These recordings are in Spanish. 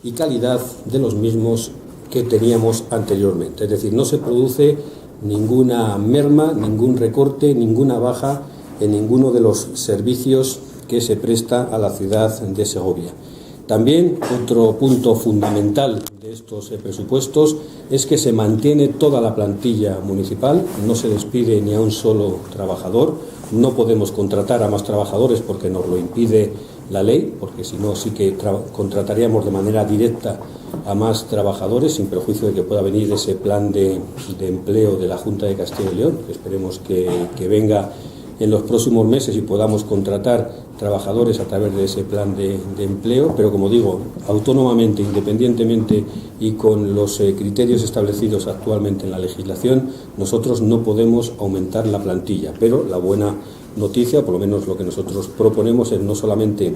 y calidad de los mismos que teníamos anteriormente. Es decir, no se produce ninguna merma, ningún recorte, ninguna baja en ninguno de los servicios que se presta a la ciudad de Segovia. También otro punto fundamental de estos presupuestos es que se mantiene toda la plantilla municipal, no se despide ni a un solo trabajador, no podemos contratar a más trabajadores porque nos lo impide la ley, porque si no sí que contrataríamos de manera directa a más trabajadores, sin perjuicio de que pueda venir ese plan de empleo de la Junta de Castilla y León, que esperemos que venga en los próximos meses y podamos contratar trabajadores a través de ese plan de empleo, pero como digo, autónomamente, independientemente y con los criterios establecidos actualmente en la legislación, nosotros no podemos aumentar la plantilla, pero la buena noticia, por lo menos lo que nosotros proponemos, es no solamente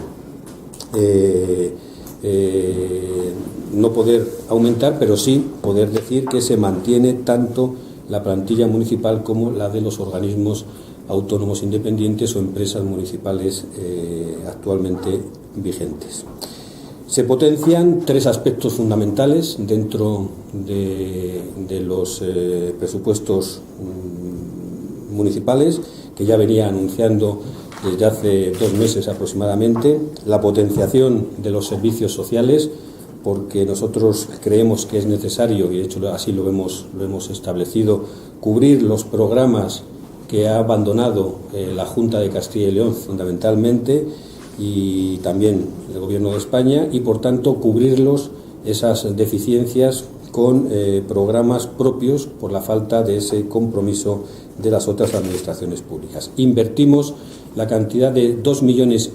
no poder aumentar, pero sí poder decir que se mantiene tanto la plantilla municipal como la de los organismos autónomos independientes o empresas municipales actualmente vigentes. Se potencian tres aspectos fundamentales dentro de los presupuestos municipales que ya venía anunciando desde hace 2 meses aproximadamente: la potenciación de los servicios sociales, porque nosotros creemos que es necesario, y de hecho así lo hemos establecido, cubrir los programas que ha abandonado la Junta de Castilla y León fundamentalmente, y también el Gobierno de España, y por tanto cubrirlos esas deficiencias con programas propios por la falta de ese compromiso de las otras administraciones públicas. Invertimos la cantidad de 2,5 millones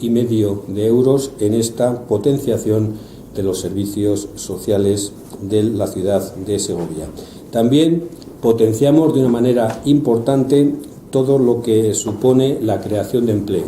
de euros en esta potenciación de los servicios sociales de la ciudad de Segovia. También potenciamos de una manera importante todo lo que supone la creación de empleo: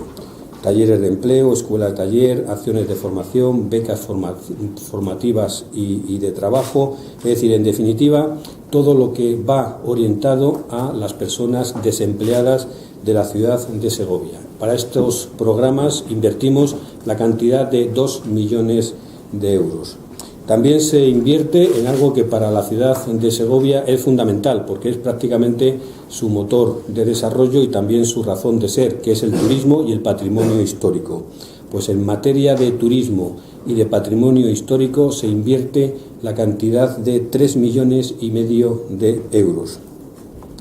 talleres de empleo, escuelas de taller, acciones de formación, becas formativas y de trabajo, es decir, en definitiva, todo lo que va orientado a las personas desempleadas de la ciudad de Segovia. Para estos programas invertimos la cantidad de 2 millones de euros. También se invierte en algo que para la ciudad de Segovia es fundamental, porque es prácticamente su motor de desarrollo y también su razón de ser, que es el turismo y el patrimonio histórico. Pues en materia de turismo y de patrimonio histórico se invierte la cantidad de 3,5 millones de euros.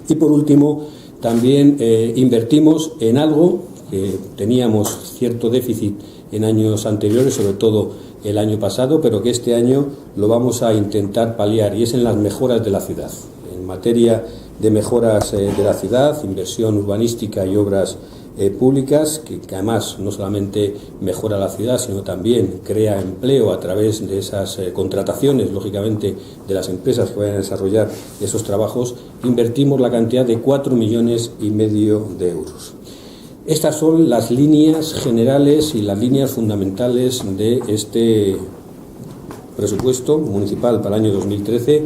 Y por último, también invertimos en algo que teníamos cierto déficit en años anteriores, sobre todo el año pasado, pero que este año lo vamos a intentar paliar, y es en las mejoras de la ciudad. En materia de mejoras de la ciudad, inversión urbanística y obras públicas, que además no solamente mejora la ciudad, sino también crea empleo a través de esas contrataciones, lógicamente, de las empresas que vayan a desarrollar esos trabajos, invertimos la cantidad de 4,5 millones de euros. Estas son las líneas generales y las líneas fundamentales de este presupuesto municipal para el año 2013.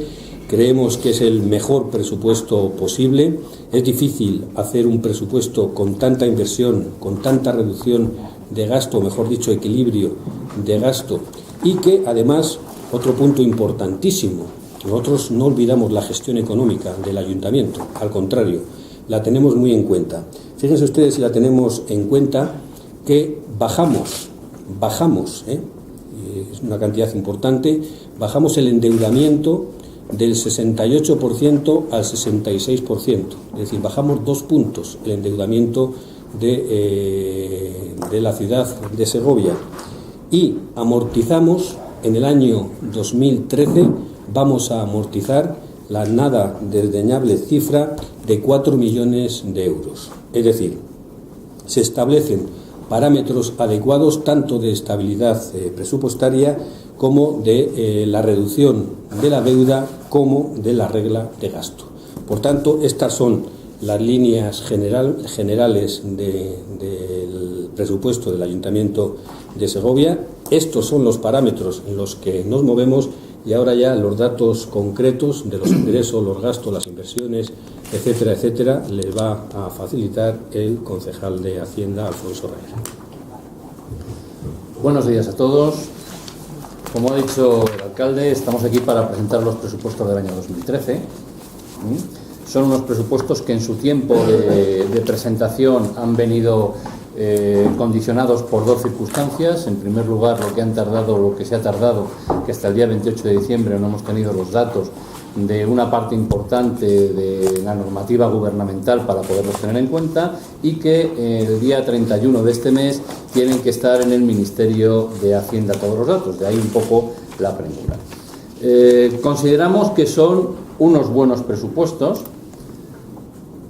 Creemos que es el mejor presupuesto posible. Es difícil hacer un presupuesto con tanta inversión, con tanta reducción de gasto, mejor dicho, equilibrio de gasto, y que además, otro punto importantísimo, nosotros no olvidamos la gestión económica del ayuntamiento, al contrario, la tenemos muy en cuenta. Fíjense ustedes si la tenemos en cuenta, que bajamos, es una cantidad importante, bajamos el endeudamiento del 68% al 66%, es decir, bajamos 2 puntos el endeudamiento de la ciudad de Segovia, y amortizamos en el año 2013, vamos a amortizar la nada desdeñable cifra de 4 millones de euros. Es decir, se establecen parámetros adecuados tanto de estabilidad presupuestaria como de la reducción de la deuda como de la regla de gasto. Por tanto, estas son las líneas generales del presupuesto del Ayuntamiento de Segovia. Estos son los parámetros en los que nos movemos, y ahora ya los datos concretos de los ingresos, los gastos, las inversiones, etcétera, etcétera, les va a facilitar el concejal de Hacienda, Alfonso Reyes. Buenos días a todos. Como ha dicho el alcalde, estamos aquí para presentar los presupuestos del año 2013. Son unos presupuestos que en su tiempo de presentación han venido condicionados por dos circunstancias. En primer lugar, lo que se ha tardado, que hasta el día 28 de diciembre no hemos tenido los datos de una parte importante de la normativa gubernamental para poderlos tener en cuenta, y que el día 31 de este mes tienen que estar en el Ministerio de Hacienda todos los datos. De ahí un poco la premura. Consideramos que son unos buenos presupuestos.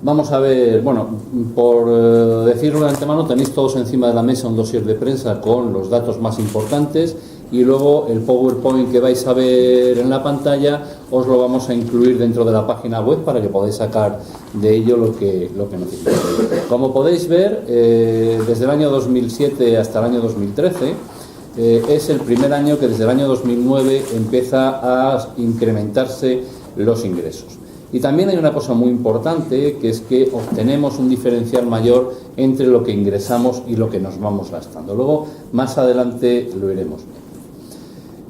Vamos a ver, bueno, por decirlo de antemano, tenéis todos encima de la mesa un dossier de prensa con los datos más importantes, y luego el PowerPoint que vais a ver en la pantalla os lo vamos a incluir dentro de la página web para que podáis sacar de ello lo que necesitéis. Como podéis ver, desde el año 2007 hasta el año 2013 es el primer año que desde el año 2009 empieza a incrementarse los ingresos. Y también hay una cosa muy importante, que es que obtenemos un diferencial mayor entre lo que ingresamos y lo que nos vamos gastando. Luego, más adelante, lo iremos viendo.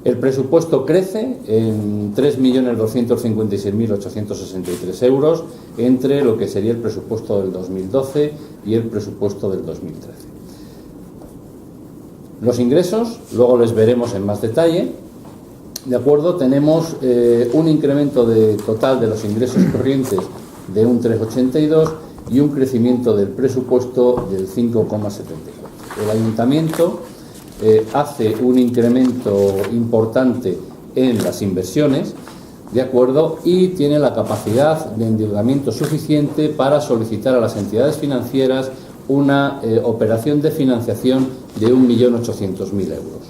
El presupuesto crece en 3.256.863 euros entre lo que sería el presupuesto del 2012 y el presupuesto del 2013. Los ingresos, luego les veremos en más detalle. De acuerdo, tenemos un incremento total de los ingresos corrientes de un 3,82 y un crecimiento del presupuesto del 5,74. El ayuntamiento hace un incremento importante en las inversiones, de acuerdo, y tiene la capacidad de endeudamiento suficiente para solicitar a las entidades financieras una operación de financiación de 1.800.000 euros.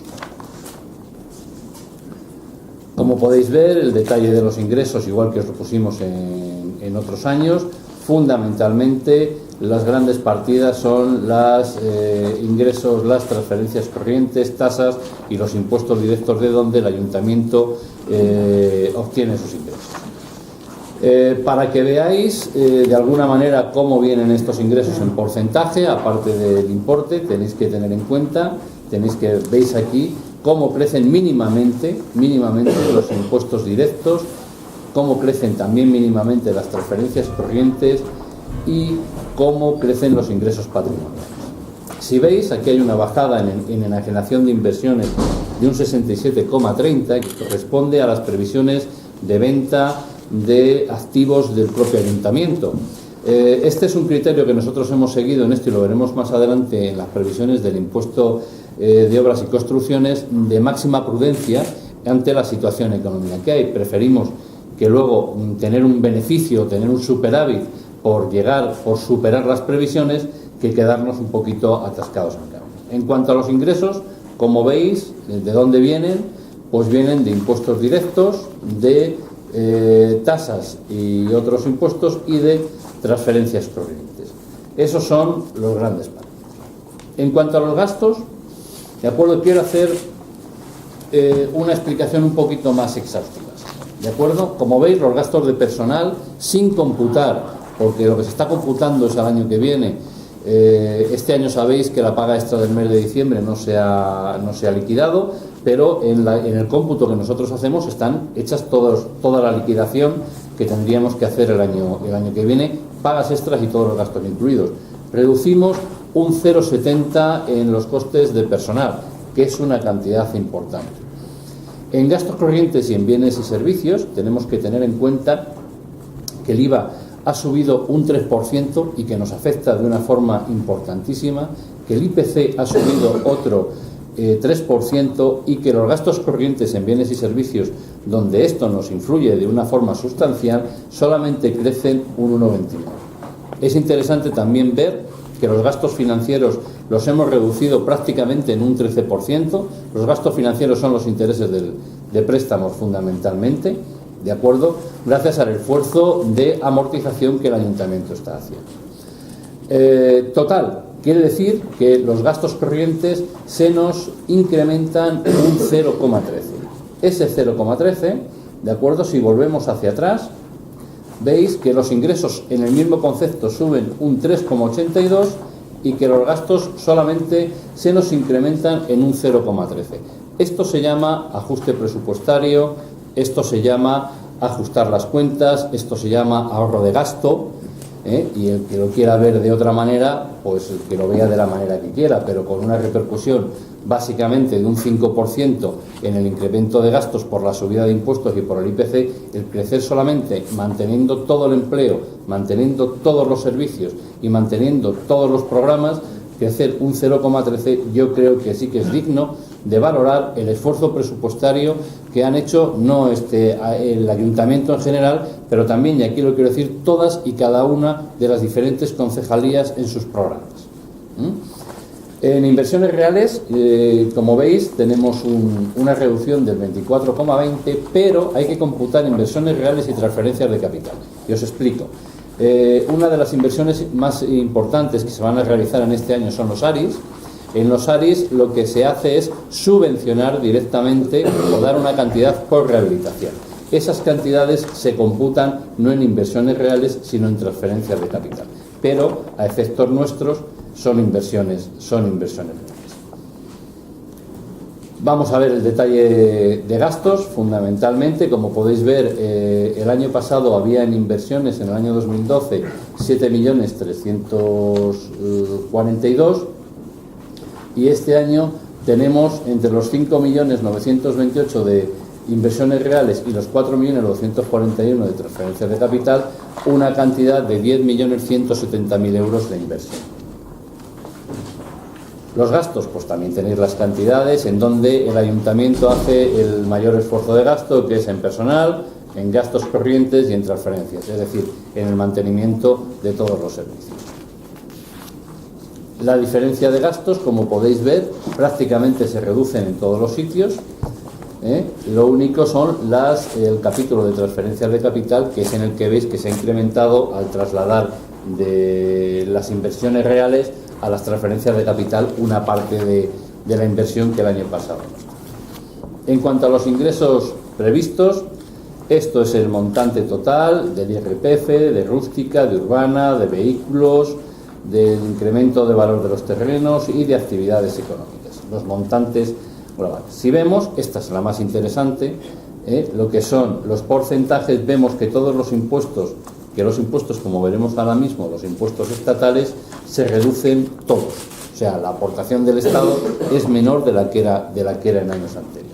Como podéis ver, el detalle de los ingresos, igual que os lo pusimos en otros años, fundamentalmente las grandes partidas son los ingresos, las transferencias corrientes, tasas y los impuestos directos, de donde el ayuntamiento obtiene sus ingresos. Para que veáis de alguna manera cómo vienen estos ingresos en porcentaje, aparte del importe, tenéis que tener en cuenta, veis aquí cómo crecen mínimamente los impuestos directos, cómo crecen también mínimamente las transferencias corrientes y cómo crecen los ingresos patrimoniales. Si veis, aquí hay una bajada en enajenación de inversiones de un 67,30, que corresponde a las previsiones de venta de activos del propio ayuntamiento. Este es un criterio que nosotros hemos seguido en esto, y lo veremos más adelante en las previsiones del impuesto de obras y construcciones, de máxima prudencia ante la situación económica que hay. Preferimos que luego tener un beneficio, tener un superávit por superar las previsiones, que quedarnos un poquito atascados en camino. En cuanto a los ingresos, como veis, ¿de dónde vienen? Pues vienen de impuestos directos, de tasas y otros impuestos, y de transferencias corrientes. Esos son los grandes partidos. En cuanto a los gastos, de acuerdo, quiero hacer una explicación un poquito más exhaustiva. De acuerdo, como veis, los gastos de personal sin computar, porque lo que se está computando es al año que viene. Este año sabéis que la paga extra del mes de diciembre no se ha liquidado, pero en el cómputo que nosotros hacemos están hechas toda la liquidación que tendríamos que hacer el año que viene, pagas extras y todos los gastos incluidos. Reducimos un 0,70 en los costes de personal, que es una cantidad importante. En gastos corrientes y en bienes y servicios tenemos que tener en cuenta que el IVA ha subido un 3% y que nos afecta de una forma importantísima, que el IPC ha subido otro 3% y que los gastos corrientes en bienes y servicios, donde esto nos influye de una forma sustancial, solamente crecen un 1,29%. Es interesante también ver que los gastos financieros los hemos reducido prácticamente en un 13%. Los gastos financieros son los intereses de préstamos fundamentalmente, ¿de acuerdo? Gracias al esfuerzo de amortización que el ayuntamiento está haciendo. Total, quiere decir que los gastos corrientes se nos incrementan un 0,13. Ese 0,13, ¿de acuerdo? Si volvemos hacia atrás, veis que los ingresos en el mismo concepto suben un 3,82 y que los gastos solamente se nos incrementan en un 0,13. Esto se llama ajuste presupuestario, esto se llama ajustar las cuentas, esto se llama ahorro de gasto, y el que lo quiera ver de otra manera, pues que lo vea de la manera que quiera, pero con una repercusión básicamente de un 5% en el incremento de gastos por la subida de impuestos y por el IPC, el crecer solamente manteniendo todo el empleo, manteniendo todos los servicios y manteniendo todos los programas, crecer un 0,13, yo creo que sí que es digno de valorar el esfuerzo presupuestario que han hecho, no el ayuntamiento en general, pero también, y aquí lo quiero decir, todas y cada una de las diferentes concejalías en sus programas. En inversiones reales, como veis, tenemos una reducción del 24,20, pero hay que computar inversiones reales y transferencias de capital. Y os explico. Una de las inversiones más importantes que se van a realizar en este año son los ARIs. En los ARIs lo que se hace es subvencionar directamente o dar una cantidad por rehabilitación. Esas cantidades se computan no en inversiones reales, sino en transferencias de capital. Pero a efectos nuestros son inversiones reales. Vamos a ver el detalle de gastos. Fundamentalmente, como podéis ver, el año pasado había en inversiones, en el año 2012, 7.342.000, y este año tenemos entre los 5.928.000 de inversiones reales y los 4.241.000 de transferencias de capital, una cantidad de 10.170.000 euros de inversión. Los gastos, pues también tenéis las cantidades en donde el ayuntamiento hace el mayor esfuerzo de gasto, que es en personal, en gastos corrientes y en transferencias, es decir, en el mantenimiento de todos los servicios. La diferencia de gastos, como podéis ver, prácticamente se reducen en todos los sitios. Lo único son el capítulo de transferencias de capital, que es en el que veis que se ha incrementado al trasladar de las inversiones reales a las transferencias de capital una parte de la inversión que el año pasado. En cuanto a los ingresos previstos, esto es el montante total del IRPF, de rústica, de urbana, de vehículos, del incremento de valor de los terrenos y de actividades económicas, los montantes globales. Si vemos, esta es la más interesante, lo que son los porcentajes, vemos que todos los impuestos, como veremos ahora mismo, los impuestos estatales, se reducen todos. O sea, la aportación del Estado es menor de la que era en años anteriores.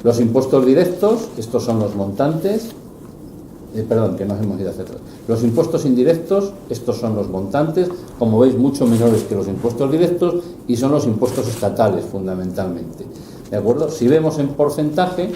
Los impuestos directos, estos son los montantes, que nos hemos ido hacia atrás. Los impuestos indirectos, estos son los montantes, como veis, mucho menores que los impuestos directos, y son los impuestos estatales, fundamentalmente. ¿De acuerdo? Si vemos en porcentaje,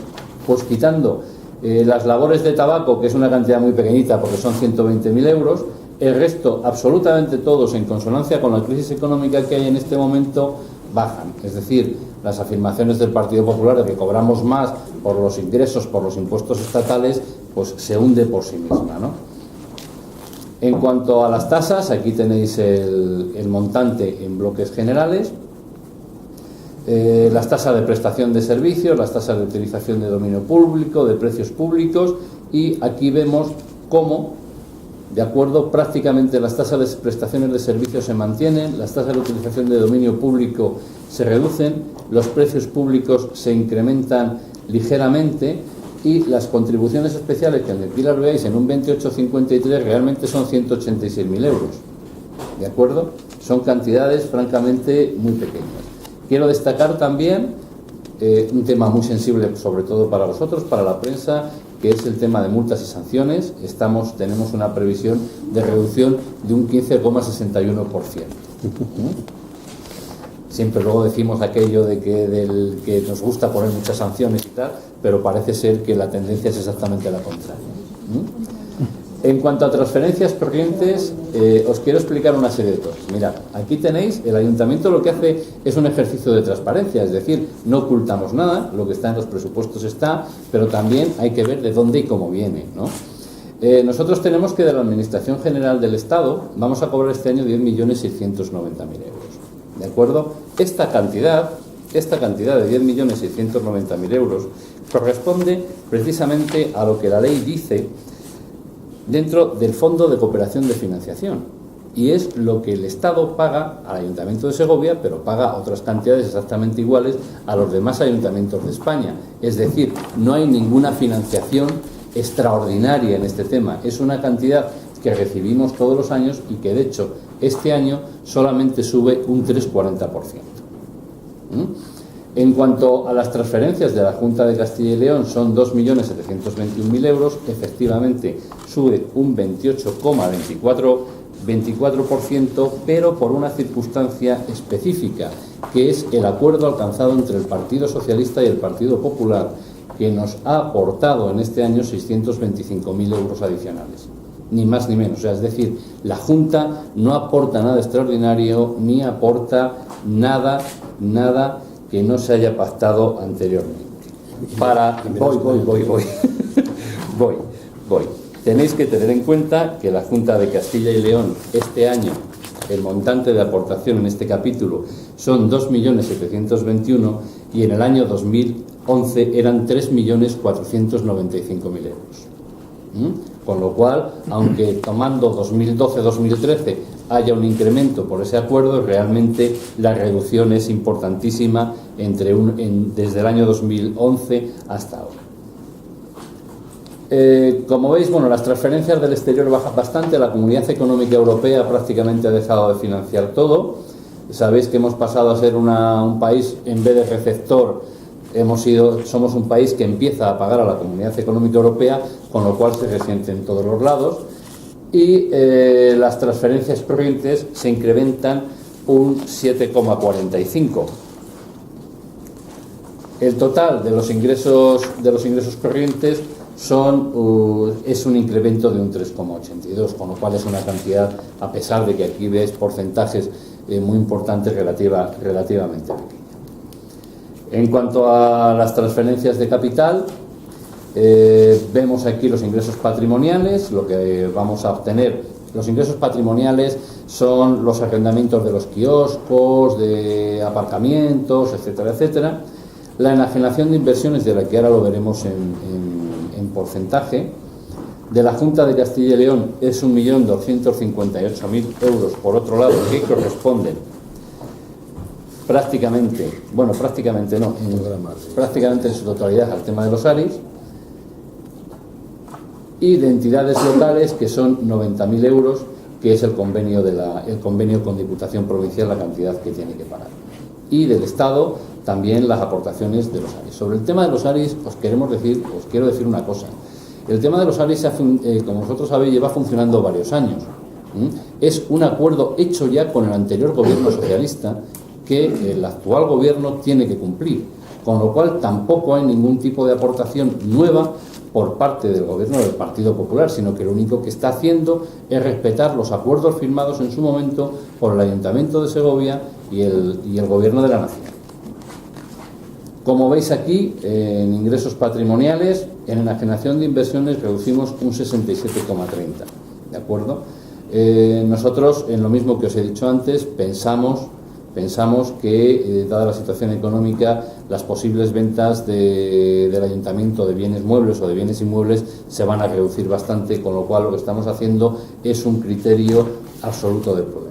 pues quitando las labores de tabaco, que es una cantidad muy pequeñita porque son 120.000 euros, el resto, absolutamente todos, en consonancia con la crisis económica que hay en este momento, bajan. Es decir, las afirmaciones del Partido Popular de que cobramos más por los ingresos, por los impuestos estatales, pues se hunde por sí misma, ¿no? En cuanto a las tasas, aquí tenéis el montante en bloques generales, las tasas de prestación de servicios, las tasas de utilización de dominio público, de precios públicos, y aquí vemos cómo, de acuerdo, prácticamente las tasas de prestaciones de servicios se mantienen, las tasas de utilización de dominio público se reducen, los precios públicos se incrementan ligeramente, y las contribuciones especiales, que en el pilar veis en un 28,53, realmente son 186.000 euros. ¿De acuerdo? Son cantidades francamente muy pequeñas. Quiero destacar también un tema muy sensible, sobre todo para vosotros, para la prensa, que es el tema de multas y sanciones. Tenemos una previsión de reducción de un 15,61%. Siempre luego decimos aquello de que nos gusta poner muchas sanciones y tal, pero parece ser que la tendencia es exactamente la contraria. En cuanto a transferencias corrientes, os quiero explicar una serie de cosas. Mirad, aquí tenéis, el ayuntamiento lo que hace es un ejercicio de transparencia, es decir, no ocultamos nada, lo que está en los presupuestos está, pero también hay que ver de dónde y cómo viene, ¿no? Nosotros tenemos que de la Administración General del Estado vamos a cobrar este año 10.690.000 euros. ¿De acuerdo? Esta cantidad de 10.690.000 euros corresponde precisamente a lo que la ley dice dentro del Fondo de Cooperación de Financiación. y es lo que el Estado paga al Ayuntamiento de Segovia, pero paga otras cantidades exactamente iguales a los demás ayuntamientos de España. Es decir, no hay ninguna financiación extraordinaria en este tema. Es una cantidad que recibimos todos los años y que, de hecho, este año solamente sube un 3,40%. En cuanto a las transferencias de la Junta de Castilla y León, son 2.721.000 euros, efectivamente sube un 28,24%, pero por una circunstancia específica, que es el acuerdo alcanzado entre el Partido Socialista y el Partido Popular, que nos ha aportado en este año 625.000 euros adicionales, ni más ni menos. O sea, es decir, la Junta no aporta nada extraordinario, ni aporta nada que no se haya pactado anteriormente. Voy. Tenéis que tener en cuenta que la Junta de Castilla y León este año, el montante de aportación en este capítulo son 2.721.000 y en el año 2011 eran 3.495.000 euros. Con lo cual, aunque tomando 2012-2013 haya un incremento por ese acuerdo, realmente la reducción es importantísima desde el año 2011 hasta ahora. Como veis, las transferencias del exterior bajan bastante. La Comunidad Económica Europea prácticamente ha dejado de financiar todo. Sabéis que hemos pasado a ser un país, en vez de receptor, somos un país que empieza a pagar a la Comunidad Económica Europea, con lo cual se resiente en todos los lados. Y las transferencias corrientes se incrementan un 7,45%. El total de los ingresos corrientes es un incremento de un 3,82%, con lo cual es una cantidad, a pesar de que aquí ves porcentajes muy importantes, relativamente pequeña. En cuanto a las transferencias de capital, vemos aquí los ingresos patrimoniales. Lo que vamos a obtener, los ingresos patrimoniales son los arrendamientos de los kioscos, de aparcamientos, etcétera, etcétera. La enajenación de inversiones, de la que ahora lo veremos en porcentaje, de la Junta de Castilla y León es 1.258.000 euros, por otro lado, que corresponden prácticamente en su totalidad al tema de los ARIs, y de entidades locales, que son 90.000 euros, que es el convenio con Diputación Provincial, la cantidad que tiene que pagar. Y del Estado también las aportaciones de los ARIs. Sobre el tema de los ARIs os quiero decir una cosa. El tema de los ARIs, como vosotros sabéis, lleva funcionando varios años. Es un acuerdo hecho ya con el anterior gobierno socialista, que el actual gobierno tiene que cumplir, con lo cual tampoco hay ningún tipo de aportación nueva por parte del gobierno del Partido Popular, sino que lo único que está haciendo es respetar los acuerdos firmados en su momento por el Ayuntamiento de Segovia y el Gobierno de la Nación. Como veis aquí, en ingresos patrimoniales, en enajenación de inversiones reducimos un 67,30%, ¿de acuerdo? Nosotros, en lo mismo que os he dicho antes, pensamos que, dada la situación económica, las posibles ventas del ayuntamiento de bienes muebles o de bienes inmuebles se van a reducir bastante, con lo cual lo que estamos haciendo es un criterio absoluto de prudencia.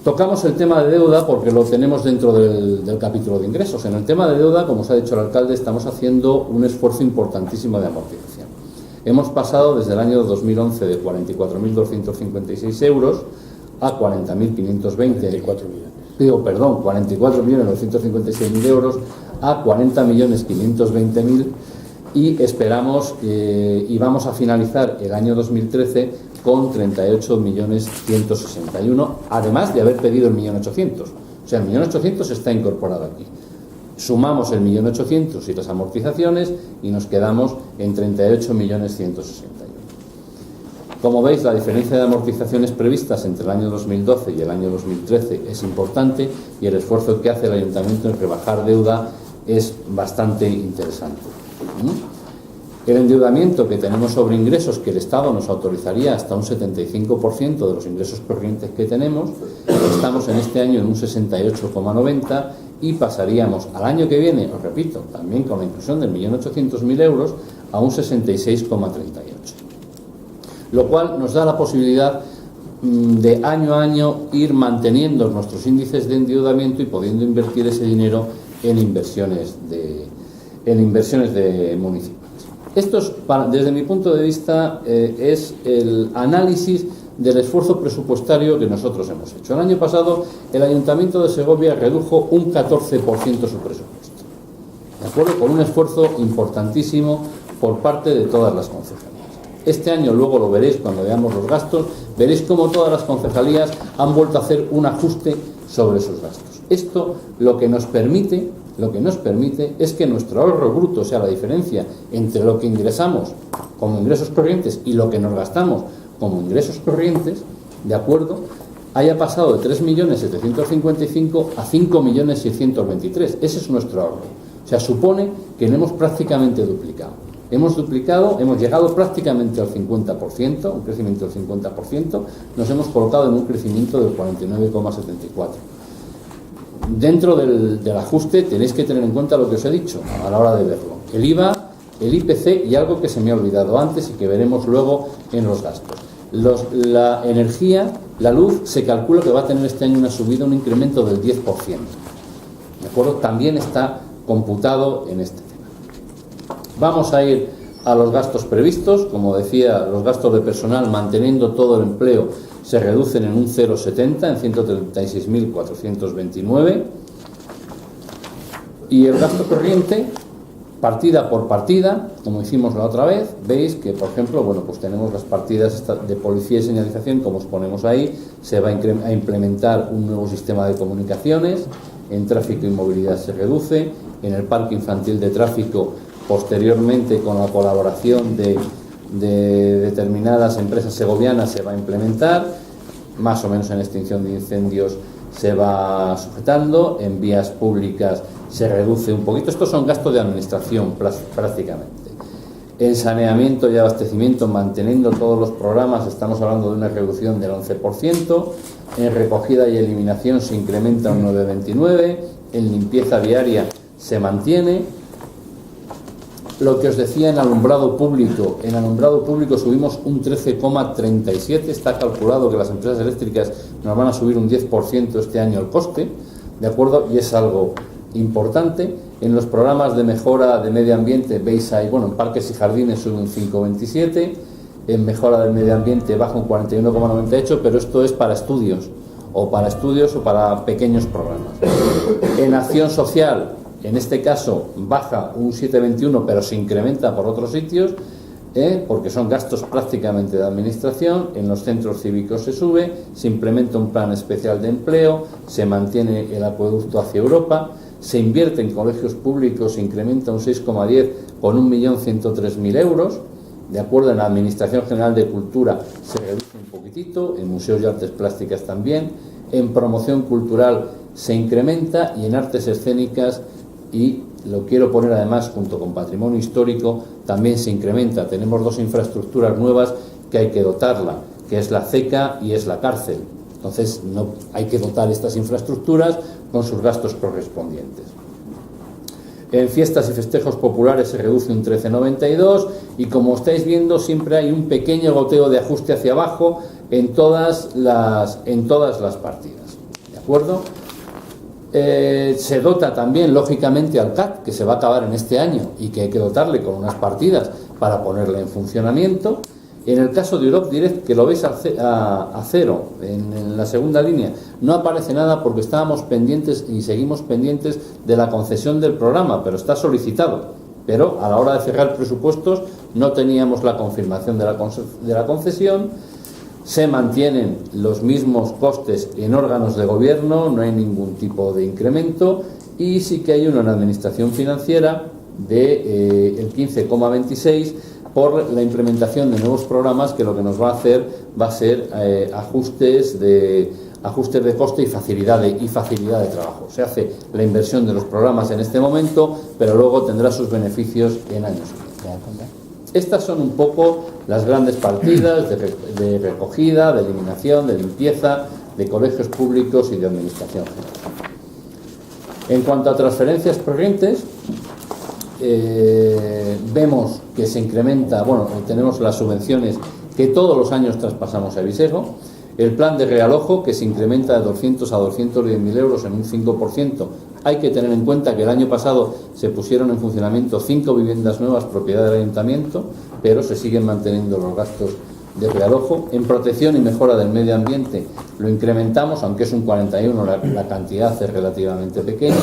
Tocamos el tema de deuda porque lo tenemos dentro del capítulo de ingresos. En el tema de deuda, como os ha dicho el alcalde, estamos haciendo un esfuerzo importantísimo de amortización. Hemos pasado desde el año 2011 de 44.256 euros a 40.520, 44.956.000 euros a 40.520.000, y esperamos y vamos a finalizar el año 2013 con 38.161.000, además de haber pedido el 1.800.000. O sea, el 1.800.000 está incorporado aquí. Sumamos el 1.800.000 y las amortizaciones y nos quedamos en 38.161.000. Como veis, la diferencia de amortizaciones previstas entre el año 2012 y el año 2013 es importante, y el esfuerzo que hace el ayuntamiento en rebajar deuda es bastante interesante. El endeudamiento que tenemos sobre ingresos, que el Estado nos autorizaría hasta un 75% de los ingresos corrientes que tenemos, estamos en este año en un 68,90%, y pasaríamos al año que viene, os repito, también con la inclusión del 1.800.000 euros, a un 66,38%. lo cual nos da la posibilidad de año a año ir manteniendo nuestros índices de endeudamiento y pudiendo invertir ese dinero en inversiones de municipales. Esto es, desde mi punto de vista, es el análisis del esfuerzo presupuestario que nosotros hemos hecho. El año pasado el Ayuntamiento de Segovia redujo un 14% su presupuesto, ¿de acuerdo? Con un esfuerzo importantísimo por parte de todas las concejalías. Este año, luego lo veréis cuando veamos los gastos, veréis cómo todas las concejalías han vuelto a hacer un ajuste sobre sus gastos. Esto lo que nos permite es que nuestro ahorro bruto, o sea, la diferencia entre lo que ingresamos como ingresos corrientes y lo que nos gastamos como ingresos corrientes, ¿de acuerdo?, haya pasado de 3.755.000 a 5.623.000. Ese es nuestro ahorro. O sea, supone que lo hemos prácticamente duplicado. Hemos llegado prácticamente al 50%, un crecimiento del 50%, nos hemos colocado en un crecimiento del 49,74%. Dentro del ajuste tenéis que tener en cuenta lo que os he dicho a la hora de verlo: el IVA, el IPC y algo que se me ha olvidado antes y que veremos luego en los gastos. La energía, la luz, se calcula que va a tener este año una subida, un incremento del 10%. ¿De acuerdo? También está computado en este tema. Vamos a ir a los gastos previstos. Como decía, los gastos de personal, manteniendo todo el empleo, se reducen en un 0,70, en 136.429. Y el gasto corriente, partida por partida, como hicimos la otra vez, veis que, por ejemplo, pues tenemos las partidas de policía y señalización, como os ponemos ahí. Se va a implementar un nuevo sistema de comunicaciones. En tráfico y movilidad se reduce. En el parque infantil de tráfico, posteriormente, con la colaboración de determinadas empresas segovianas, se va a implementar. Más o menos en extinción de incendios se va sujetando. En vías públicas se reduce un poquito. Estos son gastos de administración prácticamente. En saneamiento y abastecimiento, manteniendo todos los programas, estamos hablando de una reducción del 11%. En recogida y eliminación se incrementa un 9,29%. En limpieza viaria se mantiene. Lo que os decía, en alumbrado público subimos un 13,37%. Está calculado que las empresas eléctricas nos van a subir un 10% este año el coste, ¿de acuerdo? Y es algo importante. En los programas de mejora de medio ambiente, veis ahí, en parques y jardines sube un 5,27%, en mejora del medio ambiente baja un 41,98%, pero esto es para estudios o para pequeños programas. En acción social, en este caso baja un 7,21%, pero se incrementa por otros sitios, porque son gastos prácticamente de administración. En los centros cívicos se sube, se implementa un plan especial de empleo, se mantiene el acueducto hacia Europa, se invierte en colegios públicos, se incrementa un 6,10% con 1.103.000 euros. De acuerdo, en la Administración General de Cultura se reduce un poquitito, en museos y artes plásticas también. En promoción cultural se incrementa, y en artes escénicas, y lo quiero poner además junto con patrimonio histórico, también se incrementa. Tenemos dos infraestructuras nuevas que hay que dotarla, que es la CECA y es la cárcel. Entonces hay que dotar estas infraestructuras con sus gastos correspondientes. En fiestas y festejos populares se reduce un 13,92%, y como estáis viendo, siempre hay un pequeño goteo de ajuste hacia abajo en todas las partidas. ¿De acuerdo? Se dota también, lógicamente, al CAT, que se va a acabar en este año y que hay que dotarle con unas partidas para ponerle en funcionamiento. En el caso de Europe Direct, que lo veis a cero en la segunda línea, no aparece nada porque estábamos pendientes y seguimos pendientes de la concesión del programa, pero está solicitado. Pero a la hora de cerrar presupuestos no teníamos la confirmación de la concesión. Se mantienen los mismos costes en órganos de gobierno, no hay ningún tipo de incremento, y sí que hay una administración financiera de el 15,26% por la implementación de nuevos programas, que lo que nos va a hacer va a ser ajustes de coste y facilidad de trabajo. Se hace la inversión de los programas en este momento, pero luego tendrá sus beneficios en años siguientes. Estas son un poco las grandes partidas de recogida, de eliminación, de limpieza, de colegios públicos y de administración general. En cuanto a transferencias corrientes, vemos que se incrementa, tenemos las subvenciones que todos los años traspasamos a Visego, el plan de realojo, que se incrementa de 200 a 210.000 euros en un 5%. Hay que tener en cuenta que el año pasado se pusieron en funcionamiento 5 viviendas nuevas propiedad del ayuntamiento, pero se siguen manteniendo los gastos de realojo. En protección y mejora del medio ambiente lo incrementamos, aunque es un 41, la cantidad es relativamente pequeña.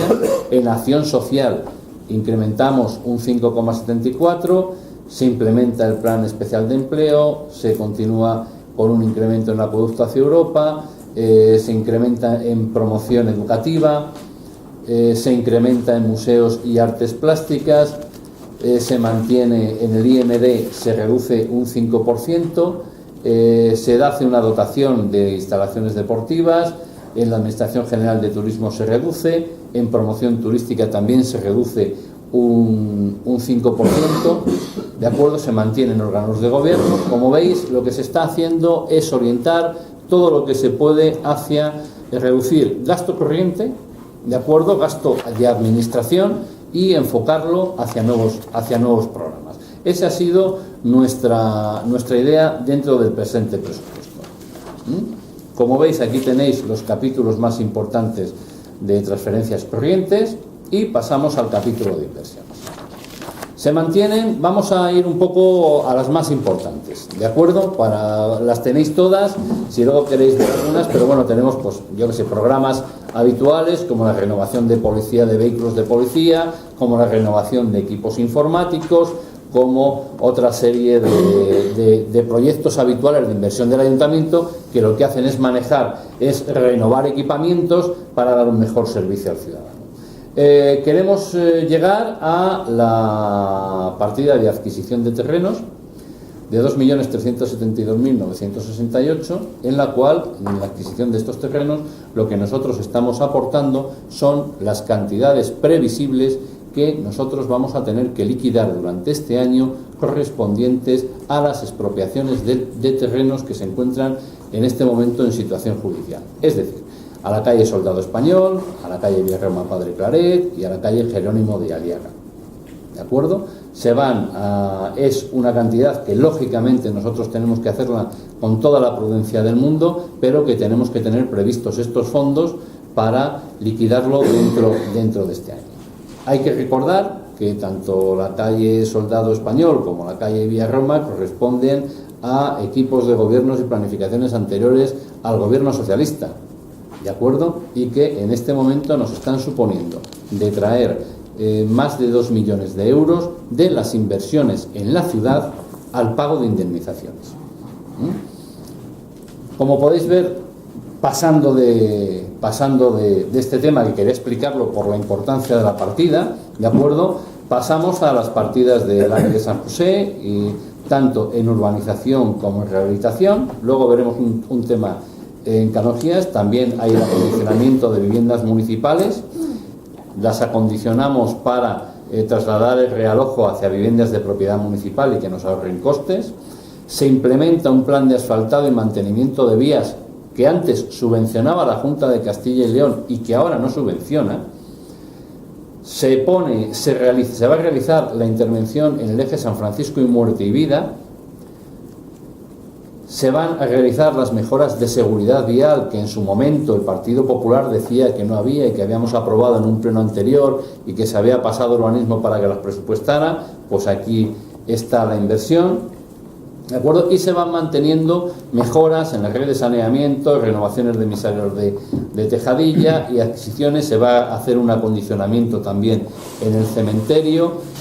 En acción social incrementamos un 5,74, se implementa el plan especial de empleo, se continúa con un incremento en el acueducto hacia Europa, se incrementa en promoción educativa, se incrementa en museos y artes plásticas, se mantiene en el IMD, se reduce un 5%, se hace una dotación de instalaciones deportivas, en la Administración General de Turismo se reduce, en promoción turística también se reduce un 5%, ¿de acuerdo? Se mantienen órganos de gobierno. Como veis, lo que se está haciendo es orientar todo lo que se puede hacia reducir gasto corriente, ¿de acuerdo? Gasto de administración y enfocarlo hacia nuevos programas. Esa ha sido nuestra idea dentro del presente presupuesto. Como veis, aquí tenéis los capítulos más importantes de transferencias corrientes y pasamos al capítulo de inversiones. Se mantienen, vamos a ir un poco a las más importantes, ¿de acuerdo? Las tenéis todas, si luego queréis ver algunas, pero bueno, tenemos, pues, yo que sé, programas habituales como la renovación de policía, de vehículos de policía, como la renovación de equipos informáticos, como otra serie de proyectos habituales de inversión del ayuntamiento, que lo que hacen es renovar equipamientos para dar un mejor servicio al ciudadano. Queremos llegar a la partida de adquisición de terrenos de 2.372.968, en la cual, en la adquisición de estos terrenos, lo que nosotros estamos aportando son las cantidades previsibles que nosotros vamos a tener que liquidar durante este año, correspondientes a las expropiaciones de terrenos que se encuentran en este momento en situación judicial. Es decir, a la calle Soldado Español, a la calle Villarreoma Padre Claret y a la calle Jerónimo de Aliaga. ¿De acuerdo? Es una cantidad que lógicamente nosotros tenemos que hacerla con toda la prudencia del mundo, pero que tenemos que tener previstos estos fondos para liquidarlo dentro de este año. Hay que recordar que tanto la calle Soldado Español como la calle Villarreoma corresponden a equipos de gobiernos y planificaciones anteriores al gobierno socialista, ¿de acuerdo? Y que en este momento nos están suponiendo de traer más de 2 millones de euros de las inversiones en la ciudad al pago de indemnizaciones. Como podéis ver, pasando de este tema, que quería explicarlo por la importancia de la partida, ¿de acuerdo? Pasamos a las partidas del área de San José, y tanto en urbanización como en rehabilitación. Luego veremos un tema en Canonjías. También hay el acondicionamiento de viviendas municipales. Las acondicionamos para trasladar el realojo hacia viviendas de propiedad municipal y que nos ahorren costes. Se implementa un plan de asfaltado y mantenimiento de vías que antes subvencionaba la Junta de Castilla y León y que ahora no subvenciona. Se va a realizar la intervención en el eje San Francisco y Muerte y Vida. Se van a realizar las mejoras de seguridad vial que en su momento el Partido Popular decía que no había y que habíamos aprobado en un pleno anterior y que se había pasado urbanismo para que las presupuestara. Pues aquí está la inversión, ¿de acuerdo? Y se van manteniendo mejoras en la red de saneamiento, renovaciones de emisareros de tejadilla y adquisiciones. Se va a hacer un acondicionamiento también en el cementerio.